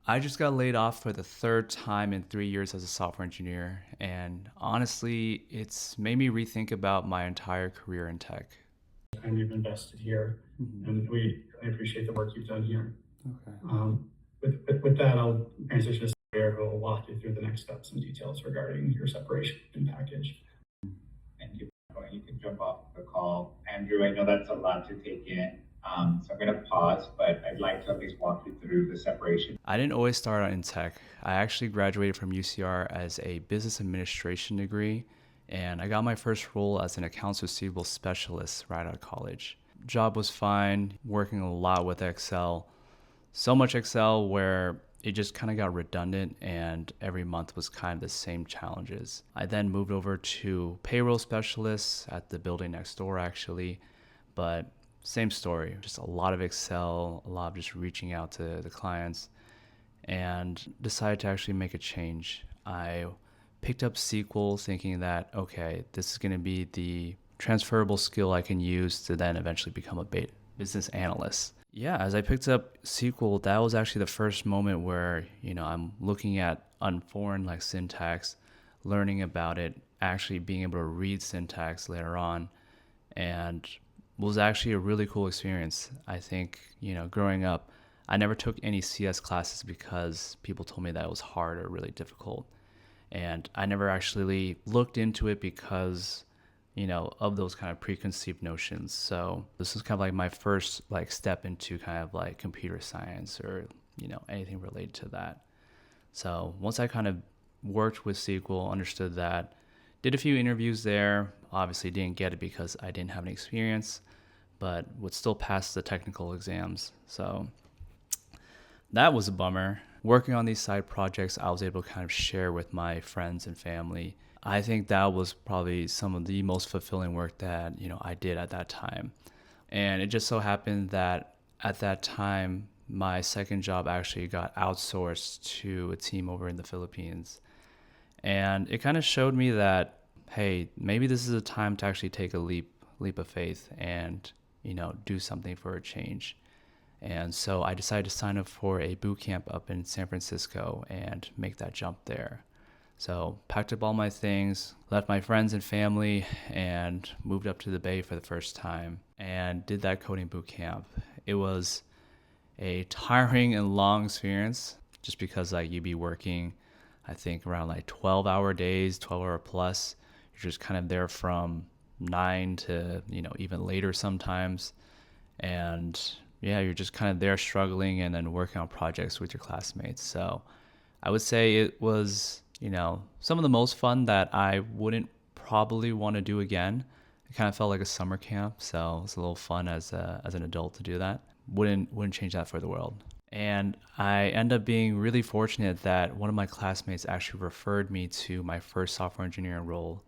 I just got laid off for the third time in 3 years as a software engineer, and honestly, it's made me rethink about my entire career in tech. Time you've invested here, Mhm. and we really appreciate the work you've done here. Okay. With that, I'll transition to Sarah, who will walk you through the next steps and details regarding your separation package. Thank you. You can jump off the call. Andrew, I know that's a lot to take in. So I'm going to pause, but I'd like to at least walk you through the separation. I didn't always start out in tech. I actually graduated from UCR as a business administration degree, and I got my first role as an accounts receivable specialist right out of college. Job was fine, working a lot with Excel. So much Excel where it just kind of got redundant and every month was kind of the same challenges. I then moved over to payroll specialists at the building next door actually, but same story, just a lot of Excel, a lot of just reaching out to the clients and decided to actually make a change. I picked up SQL thinking that, okay, this is going to be the transferable skill I can use to then eventually become a business analyst. Yeah, as I picked up SQL, that was actually the first moment where, I'm looking at unforeign like syntax, learning about it, actually being able to read syntax later on, and was actually a really cool experience. I think, growing up, I never took any CS classes because people told me that it was hard or really difficult. And I never actually looked into it because, of those kind of preconceived notions. So this is kind of like my first like step into kind of like computer science or, anything related to that. So once I kind of worked with SQL, understood that, did a few interviews there. Obviously didn't get it because I didn't have any experience, but would still pass the technical exams. So that was a bummer. Working on these side projects, I was able to kind of share with my friends and family. I think that was probably some of the most fulfilling work that, I did at that time. And it just so happened that at that time, my second job actually got outsourced to a team over in the Philippines. And it kind of showed me that, hey, maybe this is a time to actually take a leap of faith and, do something for a change. And so I decided to sign up for a boot camp up in San Francisco and make that jump there. So packed up all my things, left my friends and family, and moved up to the Bay for the first time and did that coding boot camp. It was a tiring and long experience just because like you'd be working, I think around like 12-hour days, 12-hour plus. You're just kind of there from 9 to, even later sometimes. And yeah, you're just kind of there struggling and then working on projects with your classmates. So I would say it was, some of the most fun that I wouldn't probably want to do again. It kind of felt like a summer camp, so it was a little fun as an adult to do that. Wouldn't change that for the world. And I end up being really fortunate that one of my classmates actually referred me to my first software engineering role.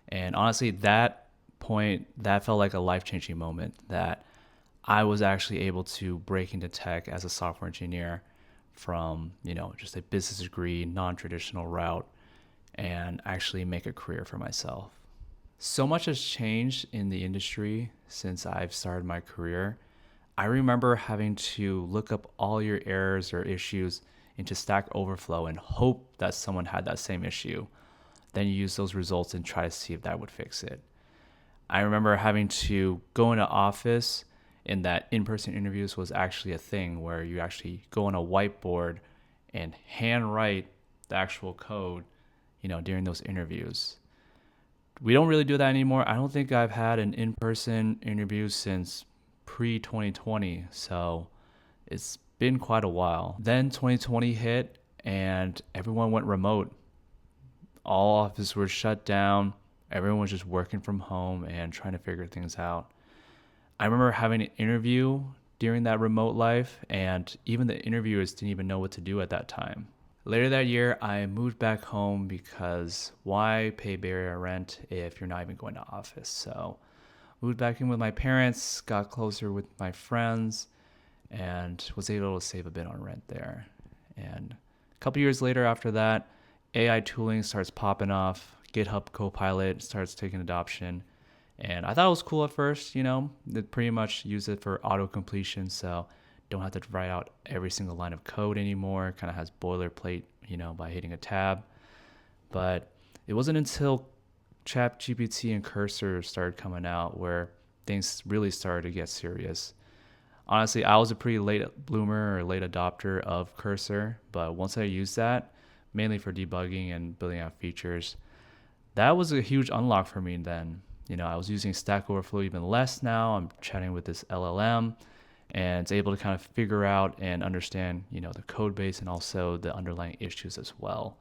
And honestly, that felt like a life changing moment that I was actually able to break into tech as a software engineer from, just a business degree, non-traditional route, and actually make a career for myself. So much has changed in the industry since I've started my career. I remember having to look up all your errors or issues into Stack Overflow and hope that someone had that same issue. Then you use those results and try to see if that would fix it. I remember having to go into office and that in-person interviews was actually a thing where you actually go on a whiteboard and handwrite the actual code, during those interviews. We don't really do that anymore. I don't think I've had an in-person interview since pre-2020, so it's been quite a while. Then 2020 hit and everyone went remote. All offices were shut down. Everyone was just working from home and trying to figure things out. I remember having an interview during that remote life, and even the interviewers didn't even know what to do at that time. Later that year, I moved back home because why pay barrier rent if you're not even going to office? So moved back in with my parents, got closer with my friends, and was able to save a bit on rent there. And a couple years later after that, AI tooling starts popping off. GitHub Copilot starts taking adoption. And I thought it was cool at first, they pretty much use it for auto completion. So don't have to write out every single line of code anymore. Kind of has boilerplate, by hitting a tab. But it wasn't until ChatGPT and Cursor started coming out where things really started to get serious. Honestly, I was a pretty late bloomer or late adopter of Cursor, but once I used that, mainly for debugging and building out features, that was a huge unlock for me then. I was using Stack Overflow even less now. I'm chatting with this LLM and it's able to kind of figure out and understand, the code base and also the underlying issues as well.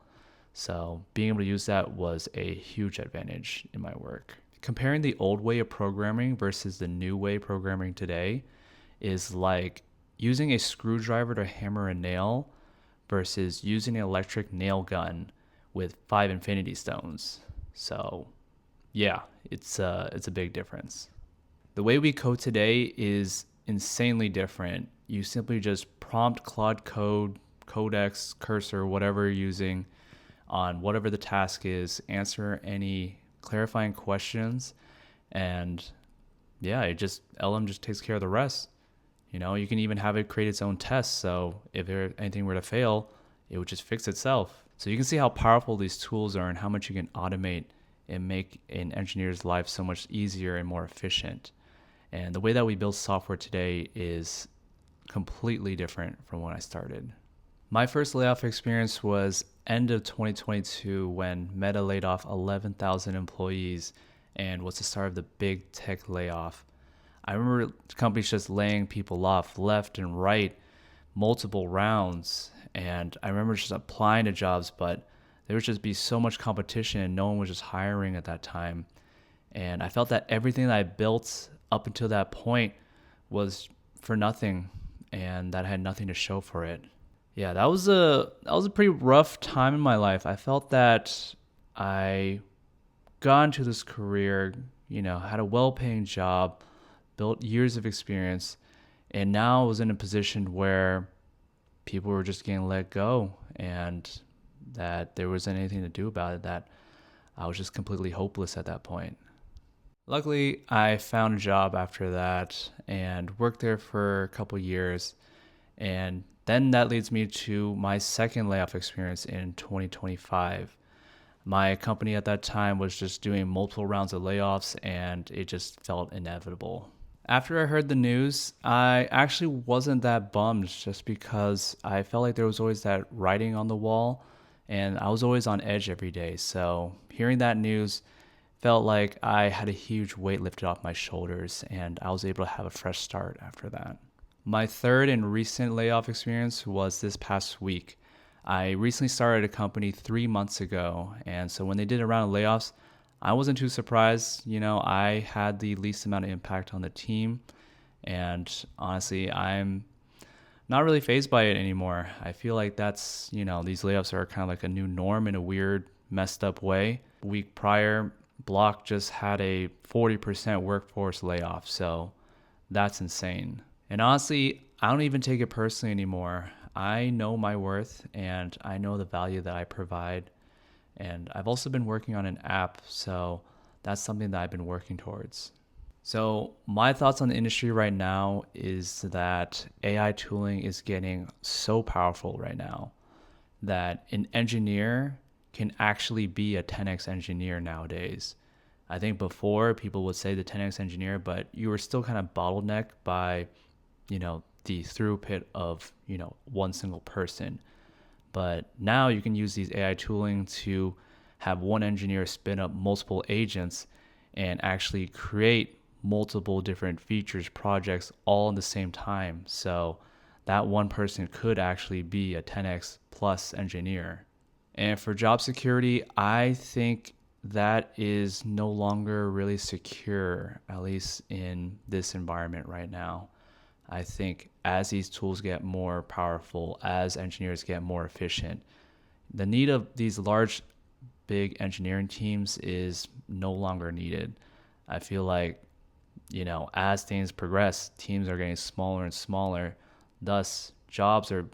So being able to use that was a huge advantage in my work. Comparing the old way of programming versus the new way of programming today is like using a screwdriver to hammer a nail versus using an electric nail gun with 5 infinity stones. So yeah, it's a big difference. The way we code today is insanely different. You simply just prompt Claude Code, Codex, Cursor, whatever you're using on whatever the task is, answer any clarifying questions, and yeah, LM just takes care of the rest. You can even have it create its own tests, so if anything were to fail, it would just fix itself. So you can see how powerful these tools are and how much you can automate and make an engineer's life so much easier and more efficient. And the way that we build software today is completely different from when I started. My first layoff experience was end of 2022 when Meta laid off 11,000 employees and was the start of the big tech layoff. I remember companies just laying people off left and right, multiple rounds. And I remember just applying to jobs, but there would just be so much competition and no one was just hiring at that time. And I felt that everything that I built up until that point was for nothing and that I had nothing to show for it. Yeah, that was a pretty rough time in my life. I felt that I got into this career, had a well-paying job, built years of experience, and now I was in a position where people were just getting let go and that there wasn't anything to do about it, that I was just completely hopeless at that point. Luckily, I found a job after that and worked there for a couple years. And then that leads me to my second layoff experience in 2025. My company at that time was just doing multiple rounds of layoffs and it just felt inevitable. After I heard the news, I actually wasn't that bummed just because I felt like there was always that writing on the wall and I was always on edge every day. So hearing that news felt like I had a huge weight lifted off my shoulders and I was able to have a fresh start after that. My third and recent layoff experience was this past week. I recently started a company 3 months ago, and so when they did a round of layoffs, I wasn't too surprised. I had the least amount of impact on the team, and honestly, I'm not really fazed by it anymore. I feel like that's, these layoffs are kind of like a new norm in a weird, messed up way. A week prior, Block just had a 40% workforce layoff, so that's insane. And honestly, I don't even take it personally anymore. I know my worth and I know the value that I provide. And I've also been working on an app, so that's something that I've been working towards. So my thoughts on the industry right now is that AI tooling is getting so powerful right now that an engineer can actually be a 10x engineer nowadays. I think before people would say the 10x engineer, but you were still kind of bottlenecked by the throughput of, one single person. But now you can use these AI tooling to have one engineer spin up multiple agents and actually create multiple different features, projects all at the same time. So that one person could actually be a 10x plus engineer. And for job security, I think that is no longer really secure, at least in this environment right now. I think as these tools get more powerful, as engineers get more efficient, the need of these large, big engineering teams is no longer needed. I feel like, as things progress, teams are getting smaller and smaller. Thus, jobs are,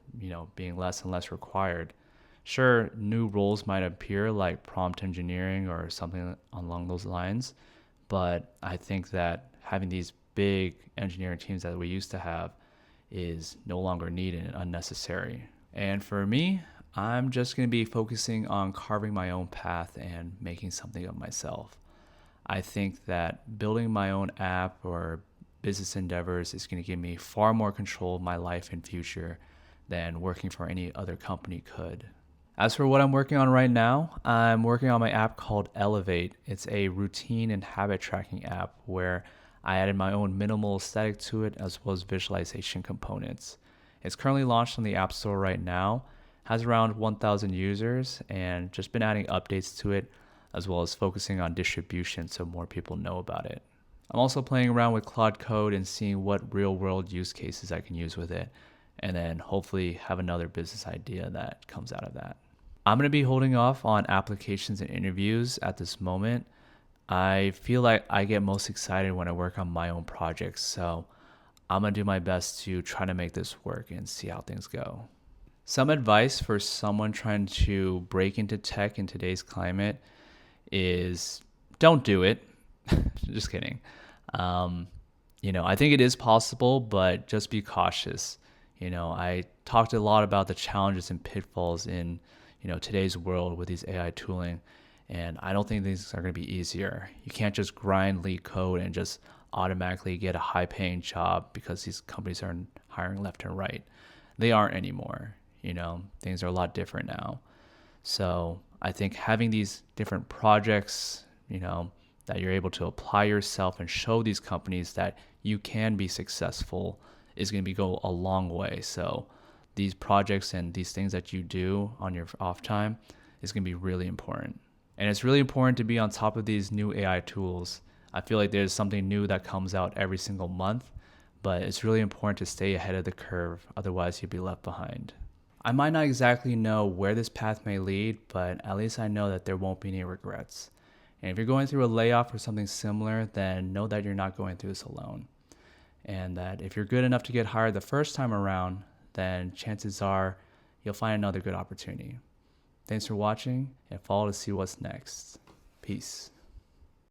being less and less required. Sure, new roles might appear like prompt engineering or something along those lines, but I think that having these big engineering teams that we used to have is no longer needed and unnecessary. And for me, I'm just going to be focusing on carving my own path and making something of myself. I think that building my own app or business endeavors is going to give me far more control of my life and future than working for any other company could. As for what I'm working on right now, I'm working on my app called Elevate. It's a routine and habit tracking app where I added my own minimal aesthetic to it as well as visualization components. It's currently launched on the App Store right now, has around 1,000 users, and just been adding updates to it as well as focusing on distribution so more people know about it. I'm also playing around with Claude Code and seeing what real world use cases I can use with it, and then hopefully have another business idea that comes out of that. I'm going to be holding off on applications and interviews at this moment. I feel like I get most excited when I work on my own projects, so I'm going to do my best to try to make this work and see how things go. Some advice for someone trying to break into tech in today's climate is don't do it. Just kidding. I think it is possible, but just be cautious. I talked a lot about the challenges and pitfalls in, today's world with these AI tooling, and I don't think these are going to be easier. You can't just grind lead code and just automatically get a high paying job because these companies are hiring left and right. They aren't anymore. Things are a lot different now. So I think having these different projects, that you're able to apply yourself and show these companies that you can be successful is going to go a long way. So these projects and these things that you do on your off time is going to be really important. And it's really important to be on top of these new AI tools. I feel like there's something new that comes out every single month, but it's really important to stay ahead of the curve. Otherwise, you'll be left behind. I might not exactly know where this path may lead, but at least I know that there won't be any regrets. And if you're going through a layoff or something similar, then know that you're not going through this alone. And that if you're good enough to get hired the first time around, then chances are you'll find another good opportunity. Thanks for watching and follow to see what's next. Peace.